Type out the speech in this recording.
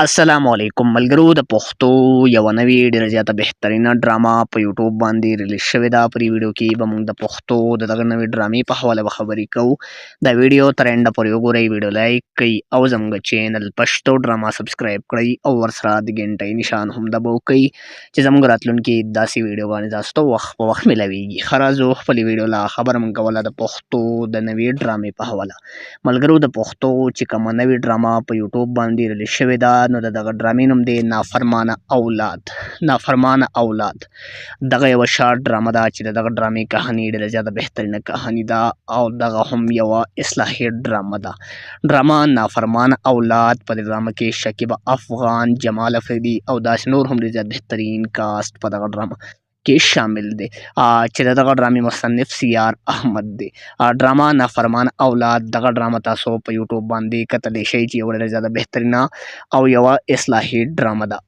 السلام علیکم ملګرو د پښتو یو نوی ډیره زیاته بهترینه ډراما په یوټیوب باندې ریلیز شوې ده. په ویډیو کې به موږ د پښتو د دغه نوې ډرامې په حواله به خبرې کوو. دا ویډیو تر انډه پورې وګورئ، ویډیو لایک کړئ او زموږ چینل پښتو ډراما سبسکرایب کړئ او ورسره د ګنټۍ نشان هم دباو کړئ چې زموږ راتلونکي داسې ویډیو باندې تاسو ته وخت په وخت ملاویږي. ښه راځو خپلې ویډیو له خبره موږ کوله د پښتو د نوې ډرامې په حواله. ملګرو د پښتو چې کومه نوې ډراما په یوټیوب باندې ریلیز شوې ده نو د دغه ډرامې نوم دی نافرمانه اولاد. دغه یوه شارټ ډرامه ده چې د دغه ډرامې کهاني ډېره زیاته بهترینه کهاني ده او دغه هم یوه اصلاحي ډرامه ده. ډرامه نافرمانه اولاد په دې ډرامه کې شکیب افغان، جمال افریدي او داسې نور هم ډېر زیات بهترین کاسټ په دغه ډرامه کې شامل دی چې د دغه ډرامې مصنف سیار احمد دی. ډرامه نافرمان اولاد دغه ډرامه تاسو په یوټیوب باندې کتلی شئ چې یوه ډېره زیاته بهترینه او یوه اصلاحي ډرامه ده.